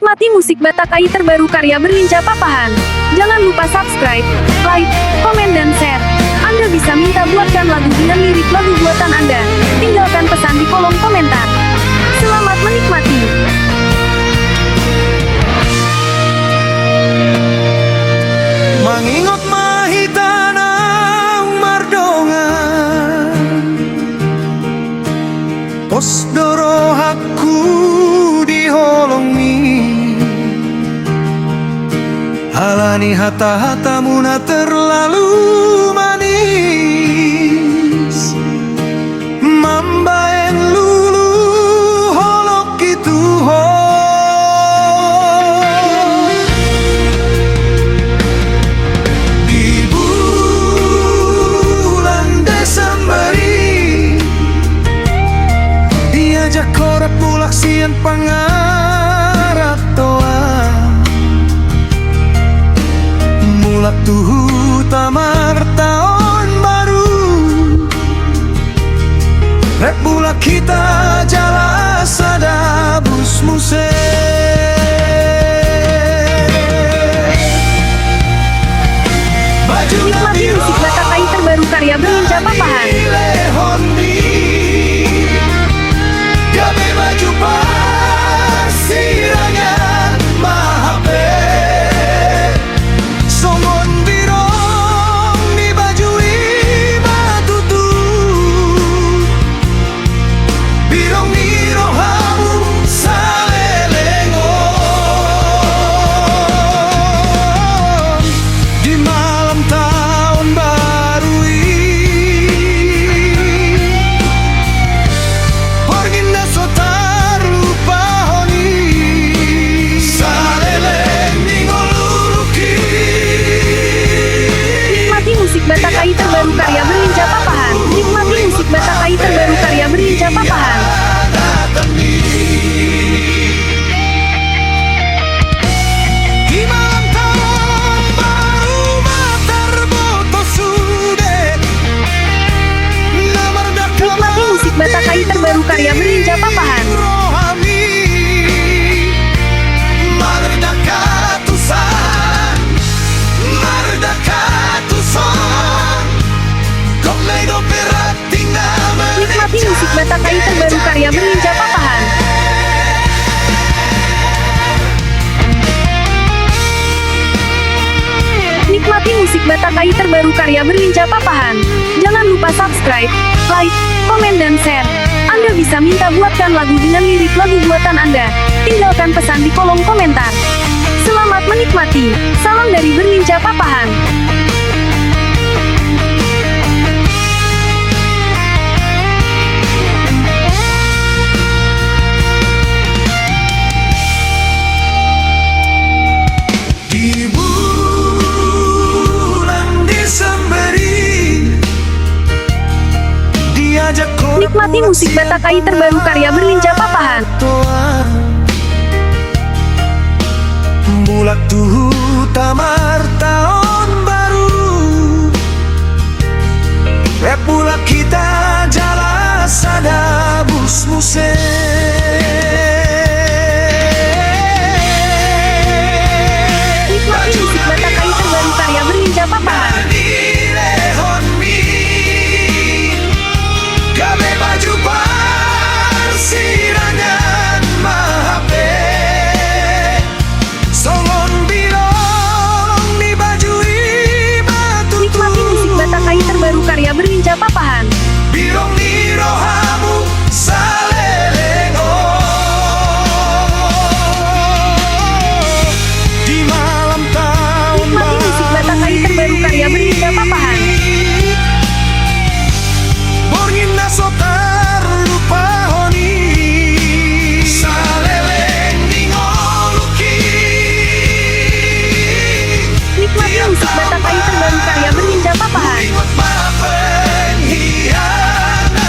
Nikmati musik Batakai terbaru karya Berlinca Papahan. Jangan lupa subscribe, like, komen, dan share. Anda bisa minta buatkan lagu dengan lirik lagu buatan Anda. Tinggalkan pesan di kolom komentar. Selamat menikmati. Mangingot mahitanang mardongan pos doro hakku diholongi halani hata-hatamu na terlalu manis mambaen lulu holok itu di bulan Desemberi diajak korep mulak sian pangarap toa mulak tuhu tamar tahun baru rek bulak kita jala sadabus muse baju Nikmati musik Batakai terbaru karya Berlinca Papahan. gabe baju pasirangan mahape somon birong di bajui batutu birong ni rohamu salelengon di malam tahun baru Porginda sotar lupa honi saleleng ningoluruki Nikmati musik Batakai terbaru karya Berlinca Papahan. Nikmati musik Batakai terbaru karya Berlinca Papahan. di malam tahun baru matar boto sude nomor Nikmati musik Batakai terbaru karya Berlinca Papahan. rohani mardakatusan mardakatusan kok leido perat tinggal Nikmati musik Batakai terbaru karya Berlinca Papahan. Nikmati musik Batakai terbaru karya Berlinca Papahan. Jangan lupa subscribe, like, komen, dan share. Anda bisa minta buatkan lagu dengan lirik lagu buatan Anda. Tinggalkan pesan di kolom komentar. Selamat menikmati. Salam dari Berlinca Papahan. di bulan Desemberi diajak korep Nikmati musik Batakai terbaru karya Berlinca Papahan. toa mulak tuhu tamar tahun baru rep bulak kita jala sadabus muse Nikmati musik Batakai terbaru karya Berlinca Papahan. gabe baju pasirangan mahape songon birong di bajui batu Nikmati musik Batakai terbaru karya Berlinca Papahan. birong ni rohamu salelengon di malam tahun Nikmati musik Batakai terbaru karya Berlinca Papahan. Porginda sotar lupa honi saleleng ningoluki Nikmati musik Batakai terbaru karya Berlinca Papahan. Ingat maafkan hianat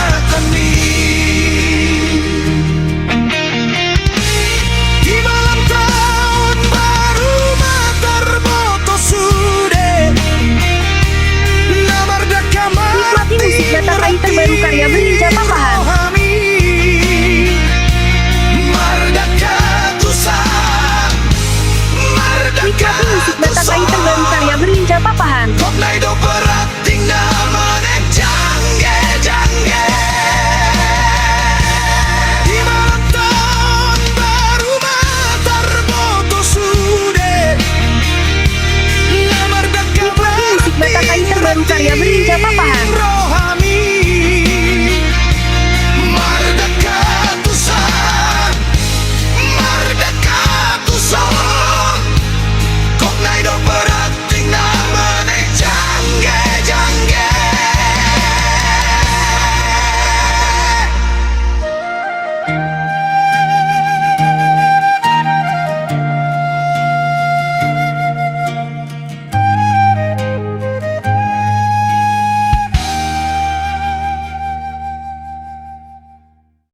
papahan. Tornado berating naman jangge Di malam tahun baru matarboto sude Lamar Nikmati musik Batang Air terbaru karya